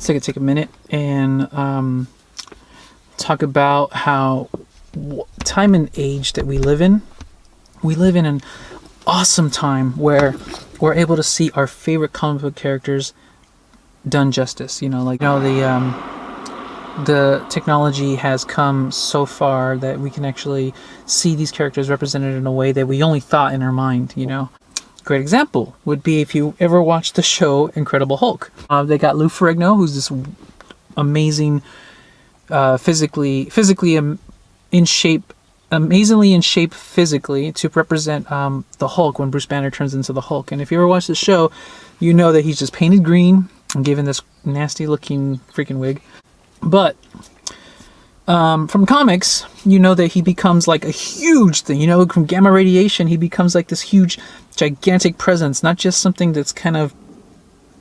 take a minute and talk about how time and age that we live in. We live in an awesome time where we're able to see our favorite comic book characters done justice. The technology has come so far that we can actually see these characters represented in a way that we only thought in our mind. Great example would be if you ever watched the show Incredible Hulk. They got Lou Ferrigno, who's this amazing, physically in shape, amazingly in shape physically to represent the Hulk when Bruce Banner turns into the Hulk. And if you ever watch the show, you know that he's just painted green and given this nasty looking freaking wig. But from comics, you know that he becomes like a huge thing. From gamma radiation, he becomes like this huge, gigantic presence, not just something that's kind of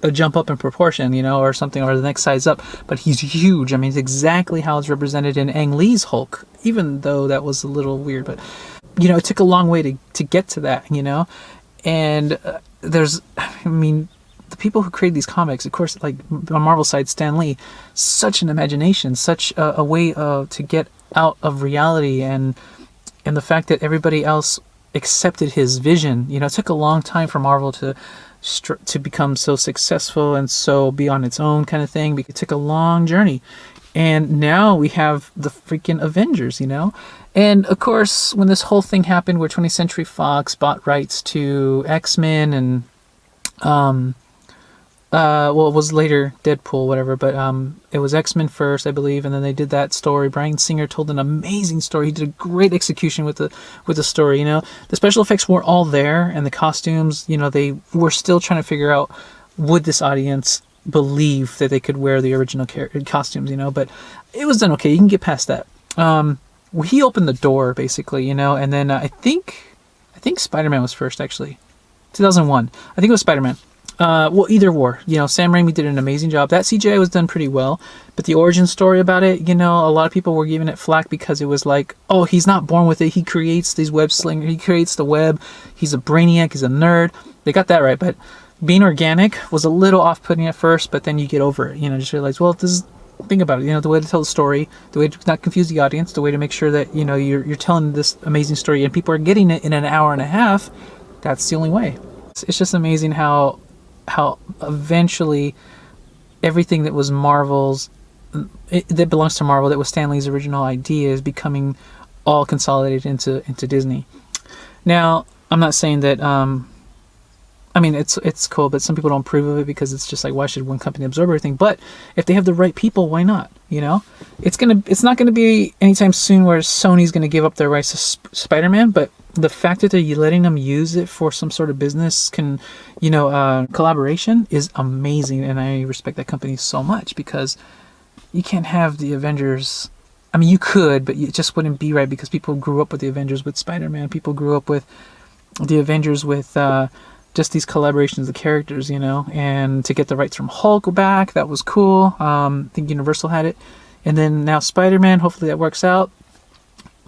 a jump up in proportion, or something, or the next size up, but he's huge. I mean, it's exactly how it's represented in Ang Lee's Hulk, even though that was a little weird, but, it took a long way to get to that, and the people who created these comics, of course, like on Marvel side, Stan Lee, such an imagination, such a way to get out of reality, and the fact that everybody else accepted his vision. It took a long time for Marvel to become so successful and so be on its own kind of thing. It took a long journey, and now we have the freaking Avengers. And of course, when this whole thing happened, where 20th Century Fox bought rights to X-Men and it was later Deadpool, whatever, but it was X-Men first, I believe, and then they did that story. Bryan Singer told an amazing story. He did a great execution with the story. The special effects weren't all there, and the costumes, they were still trying to figure out, would this audience believe that they could wear the original costumes, but it was done okay. You can get past that. He opened the door, basically, and then I think Spider-Man was first, actually. 2001. I think it was Spider-Man. Either war. Sam Raimi did an amazing job. That CGI was done pretty well, but the origin story about it, a lot of people were giving it flack because it was like, oh, he's not born with it. He creates these web slingers. He creates the web. He's a brainiac. He's a nerd. They got that right, but being organic was a little off-putting at first, but then you get over it. Just realize, well, think about it. The way to tell the story, the way to not confuse the audience, the way to make sure that, you're telling this amazing story and people are getting it in an hour and a half. That's the only way. It's just amazing how eventually everything that was Marvel's, that belongs to Marvel, that was Stan Lee's original idea, is becoming all consolidated into Disney. Now, I'm not saying that, it's cool, but some people don't approve of it because it's just like, why should one company absorb everything? But if they have the right people, why not? It's not gonna be anytime soon where Sony's gonna give up their rights to Spider-Man, but the fact that they're letting them use it for some sort of business collaboration is amazing, and I respect that company so much, because you can't have the Avengers. I mean, you could, but it just wouldn't be right, because people grew up with the Avengers with Spider-Man. People grew up with the Avengers with just these collaborations of the characters, and to get the rights from Hulk back, that was cool. I think Universal had it, and then now Spider-Man. Hopefully that works out.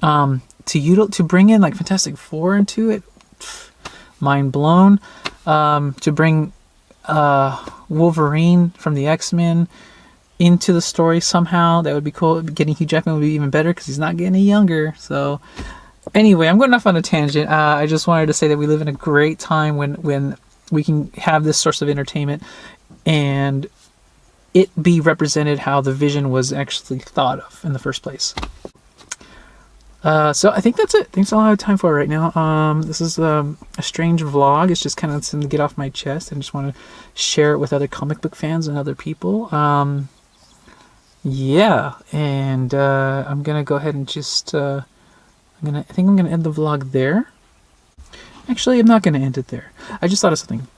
To bring in like Fantastic Four into it, mind blown. To bring Wolverine from the X-Men into the story somehow, that would be cool. Getting Hugh Jackman would be even better, because he's not getting any younger. So anyway, I'm going off on a tangent. I just wanted to say that we live in a great time when we can have this source of entertainment and it be represented how the vision was actually thought of in the first place. So I think that's it. I think that's all I have time for right now. This is a strange vlog. It's just kind of something to get off my chest, and just want to share it with other comic book fans and other people. Yeah, and I'm gonna go ahead and just I think I'm gonna end the vlog there. Actually, I'm not gonna end it there. I just thought of something.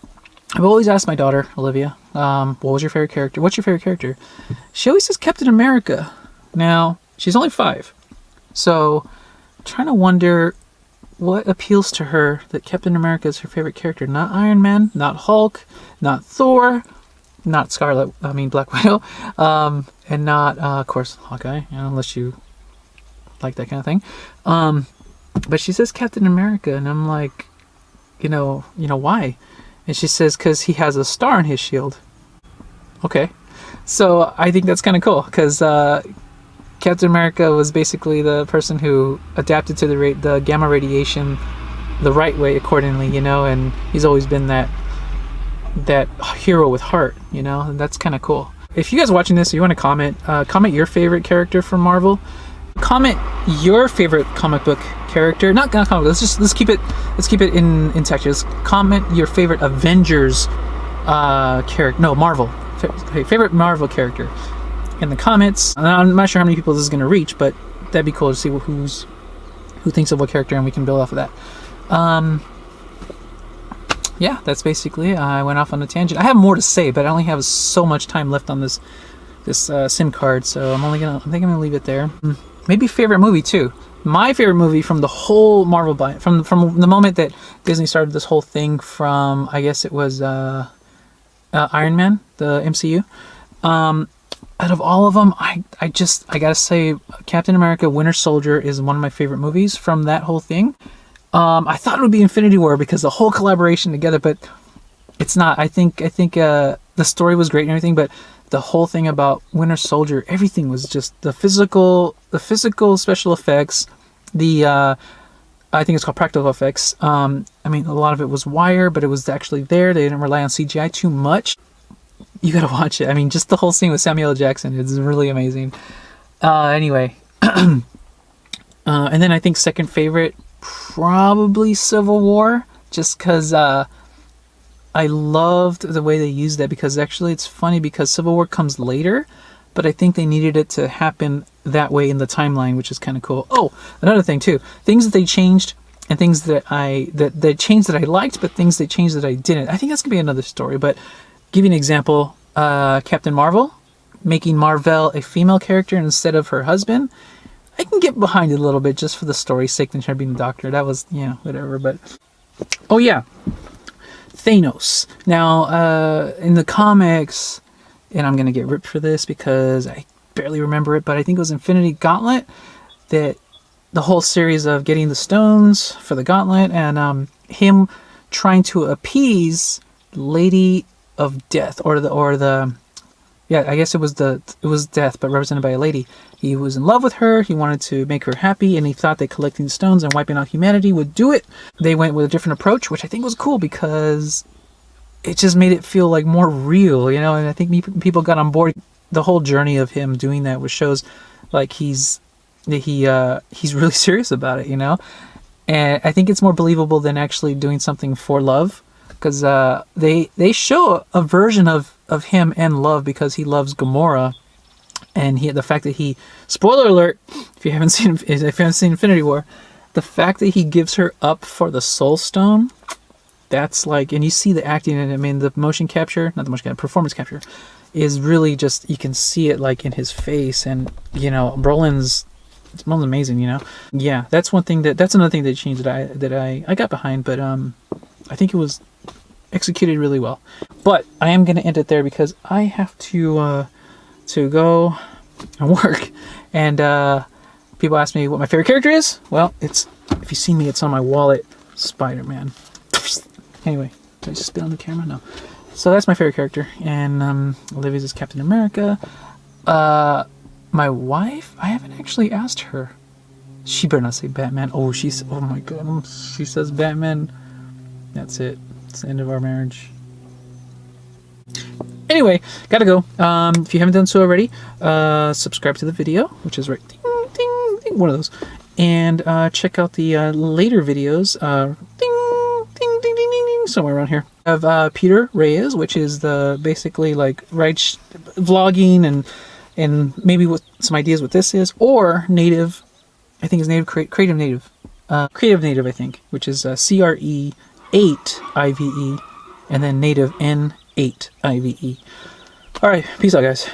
I've always asked my daughter Olivia, what was your favorite character? What's your favorite character? She always says Captain America. Now she's only 5, so I'm trying to wonder what appeals to her that Captain America is her favorite character. Not Iron Man, not Hulk, not Thor, not Black Widow, and not, of course, Hawkeye, unless you like that kind of thing. But she says Captain America, and I'm like, why? And she says, because he has a star in his shield. Okay. So I think that's kind of cool because Captain America was basically the person who adapted to the gamma radiation the right way accordingly, you know, and he's always been that hero with heart, you know, and that's kind of cool. If you guys are watching this, you want to comment your favorite character from Marvel. Comment your favorite comic book character. Not comic book. Let's keep it in text. Just comment your favorite Avengers character. No, Marvel. Favorite Marvel character in the comments. I'm not sure how many people this is going to reach, but that'd be cool to see who thinks of what character, and we can build off of that. Yeah, that's basically it. I went off on a tangent. I have more to say, but I only have so much time left on this SIM card, so I think I'm gonna leave it there. Maybe favorite movie too. My favorite movie from the whole Marvel from the moment that Disney started this whole thing, from I guess it was Iron Man, the MCU. Out of all of them, I gotta say Captain America: Winter Soldier is one of my favorite movies from that whole thing. I thought it would be Infinity War because the whole collaboration together, but it's not. I think the story was great and everything, but the whole thing about Winter Soldier, everything was just the physical special effects, I think it's called practical effects. I mean, a lot of it was wire, but it was actually there. They didn't rely on CGI too much. You gotta watch it. I mean, just the whole scene with Samuel L. Jackson is really amazing. Anyway, and then I think second favorite, probably Civil War, just because I loved the way they used that, because actually it's funny because Civil War comes later, but I think they needed it to happen that way in the timeline, which is kind of cool. Oh, another thing too, things that they changed and things that they changed that I liked, but things they changed that I didn't. I think that's gonna be another story, but give you an example. Captain Marvel, making Marvel a female character instead of her husband. I can get behind it a little bit just for the story's sake than her being a doctor. That was, whatever. But oh yeah, Thanos. Now in the comics, and I'm gonna get ripped for this because I barely remember it, but I think it was Infinity Gauntlet, that the whole series of getting the stones for the gauntlet and him trying to appease Lady of Death, or the yeah, I guess it was Death, but represented by a lady. He was in love with her, he wanted to make her happy, and he thought that collecting the stones and wiping out humanity would do it. They went with a different approach, which I think was cool because it just made it feel like more real, and I think people got on board. The whole journey of him doing that, which shows like he's really serious about it, and I think it's more believable than actually doing something for love, because they show a version of him and love, because he loves Gamora, and the fact that he, spoiler alert, if you haven't seen Infinity War, the fact that he gives her up for the Soul Stone, that's like, and you see the acting in it. I mean, the performance capture is really just, you can see it like in his face, and Brolin's amazing, Yeah, that's another thing they changed that I got behind, but I think it was executed really well. But I am going to end it there because I have to go and work. And people ask me what my favorite character is. Well, if you see me, it's on my wallet. Spider-Man. Anyway, did I just spit on the camera? No. So that's my favorite character. And Olivia's is Captain America. My wife, I haven't actually asked her. She better not say Batman. Oh my god. She says Batman. That's it. It's the end of our marriage. Anyway, gotta go. If you haven't done so already, subscribe to the video, which is right, ding, ding, ding, one of those, and check out the later videos, ding, ding, ding, ding, ding, ding, somewhere around here. I have Peter Reyes, which is the basically like vlogging and maybe with some ideas what this is, or Native. I think it's Creative Native. Creative Native, I think, which is CRE8IVE, and then Native N8IVE. All right, peace out, guys.